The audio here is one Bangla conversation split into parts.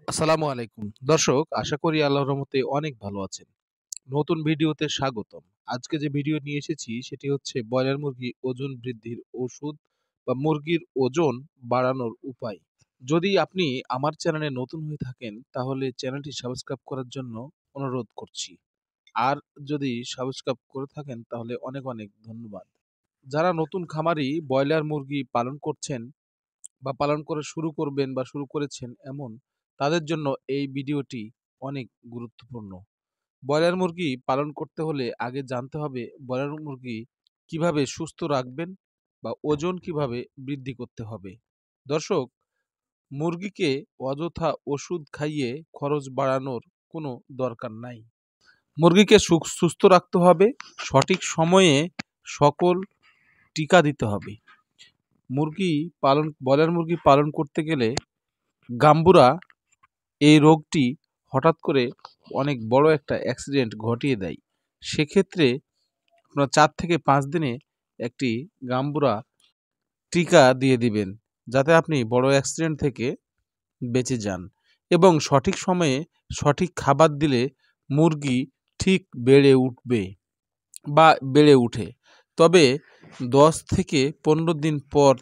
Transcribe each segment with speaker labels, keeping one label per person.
Speaker 1: আসসালামু আলাইকুম দর্শক, আশা করি আল্লাহর রহমতে অনেক ভালো আছেন। নতুন ভিডিওতে স্বাগতম। আজকে যে ভিডিও নিয়ে এসেছি সেটি হচ্ছে ব্রয়লার মুরগি ওজন বৃদ্ধির ওষুধ বা মুরগির ওজন বাড়ানোর উপায়। যদি আপনি আমার চ্যানেলে নতুন হয়ে থাকেন তাহলে চ্যানেলটি সাবস্ক্রাইব করার জন্য অনুরোধ করছি। আর যদি সাবস্ক্রাইব করে থাকেন তাহলে অনেক অনেক ধন্যবাদ। যারা নতুন খামারি ব্রয়লার মুরগি পালন করছেন বা পালন করে শুরু করবেন বা শুরু করেছেন এমন তাদের জন্য এই ভিডিওটি অনেক গুরুত্বপূর্ণ। ব্রয়লার মুরগি পালন করতে হলে আগে জানতে হবে ব্রয়লার মুরগি কিভাবে সুস্থ রাখবেন বা ওজন কিভাবে বৃদ্ধি করতে হবে। দর্শক, মুরগিকে অযথা ওষুধ খাইয়ে খরচ বাড়ানোর কোনো দরকার নাই। মুরগিকে সুস্থ রাখতে হবে, সঠিক সময়ে সকল টিকা দিতে হবে। ব্রয়লার মুরগি পালন করতে গেলে গাম্বুরা এই রোগটি হঠাৎ করে অনেক বড় একটা অ্যাক্সিডেন্ট ঘটিয়ে দেয়। সেক্ষেত্রে আপনার ৪ থেকে ৫ দিনে একটি গাম্বুরা টিকা দিয়ে দিবেন, যাতে আপনি বড় অ্যাক্সিডেন্ট থেকে বেঁচে যান। এবং সঠিক সময়ে সঠিক খাবার দিলে মুরগি ঠিক বেড়ে উঠবে বা বেড়ে উঠে। তবে ১০ থেকে ১৫ দিন পর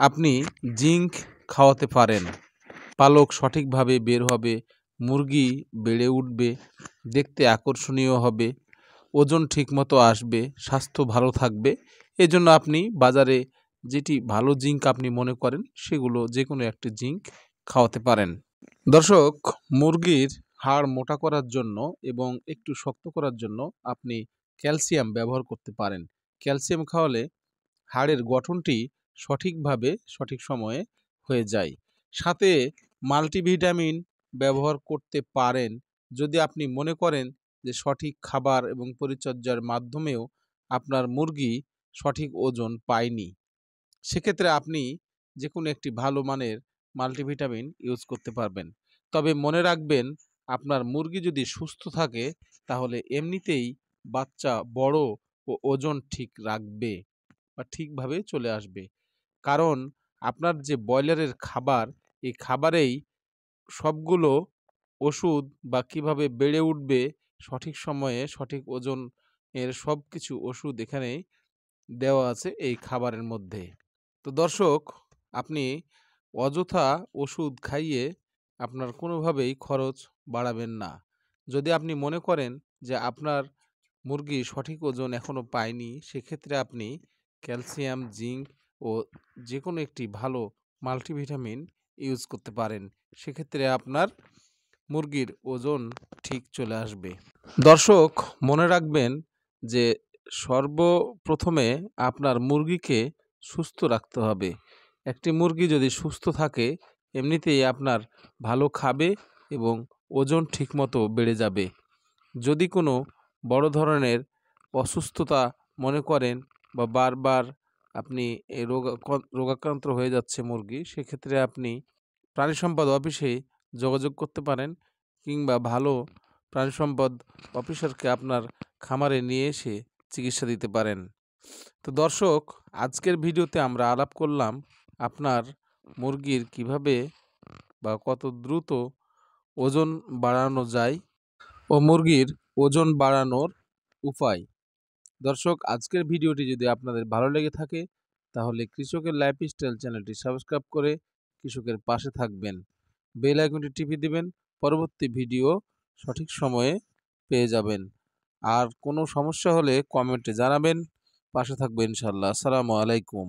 Speaker 1: আপনি জিঙ্ক খাওয়াতে পারেন। পালক সঠিকভাবে বের হবে, মুরগি বেড়ে উঠবে, দেখতে আকর্ষণীয় হবে, ওজন ঠিকমতো আসবে, স্বাস্থ্য ভালো থাকবে। এজন্য আপনি বাজারে যেটি ভালো জিঙ্ক আপনি মনে করেন সেগুলো যে কোনো একটি জিঙ্ক খাওয়াতে পারেন। দর্শক, মুরগির হাড় মোটা করার জন্য এবং একটু শক্ত করার জন্য আপনি ক্যালসিয়াম ব্যবহার করতে পারেন। ক্যালসিয়াম খাওয়ালে হাড়ের গঠনটি সঠিকভাবে সঠিক সময়ে হয়ে যায়। সাথে মাল্টিভিটামিন ব্যবহার করতে পারেন যদি আপনি মনে করেন যে সঠিক খাবার এবং পরিচর্যার মাধ্যমেও আপনার মুরগি সঠিক ওজন পায়নি। সেক্ষেত্রে আপনি যে কোনো একটি ভালো মানের মাল্টিভিটামিন ইউজ করতে পারবেন। তবে মনে রাখবেন, আপনার মুরগি যদি সুস্থ থাকে তাহলে এমনিতেই বাচ্চা বড় ও ওজন ঠিক রাখবে বা ঠিকভাবে চলে আসবে। কারণ আপনার যে ব্রয়লারের খাবার, এই খাবারেই সবগুলো ওষুধ বা কিভাবে বেড়ে উঠবে সঠিক সময়ে সঠিক ওজন এর সব কিছু ওষুধ এখানে দেওয়া আছে এই খাবারের মধ্যে। তো দর্শক, আপনি অযথা ওষুধ খাইয়ে আপনার কোনোভাবেই খরচ বাড়াবেন না। যদি আপনি মনে করেন যে আপনার মুরগি সঠিক ওজন এখনও পায়নি, সেক্ষেত্রে আপনি ক্যালসিয়াম, জিঙ্ক ও যে কোনো একটি ভালো মাল্টিভিটামিন ইউজ করতে পারেন। সেক্ষেত্রে আপনার মুরগির ওজন ঠিক চলে আসবে। দর্শক, মনে রাখবেন যে সর্বপ্রথমে আপনার মুরগিকে সুস্থ রাখতে হবে। একটি মুরগি যদি সুস্থ থাকে এমনিতেই আপনার ভালো খাবে এবং ওজন ঠিকমতো বেড়ে যাবে। যদি কোনো বড় ধরনের অসুস্থতা মনে করেন বা বারবার আপনি এই রোগাক্রান্ত হয়ে যাচ্ছে মুরগি, সেক্ষেত্রে আপনি প্রাণী সম্পদ অফিসে যোগাযোগ করতে পারেন কিংবা ভালো প্রাণী সম্পদ অফিসারকে আপনার খামারে নিয়ে এসে চিকিৎসা দিতে পারেন। তো দর্শক, আজকের ভিডিওতে আমরা আলাপ করলাম আপনার মুরগির কিভাবে বা কত দ্রুত ওজন বাড়ানো যায় ও মুরগির ওজন বাড়ানোর উপায়। দর্শক, আজকের ভিডিওটি যদি আপনাদের ভালো লেগে থাকে তাহলে কৃষকের লাইফস্টাইল চ্যানেলটি সাবস্ক্রাইব করে কৃষকের পাশে থাকবেন। বেল আইকনটি টিপে দিবেন, পরবর্তী ভিডিও সঠিক সময়ে পেয়ে যাবেন। আর কোনো সমস্যা হলে কমেন্টে জানাবেন। পাশে থাকবেন ইনশাল্লাহ। আসসালামু আলাইকুম।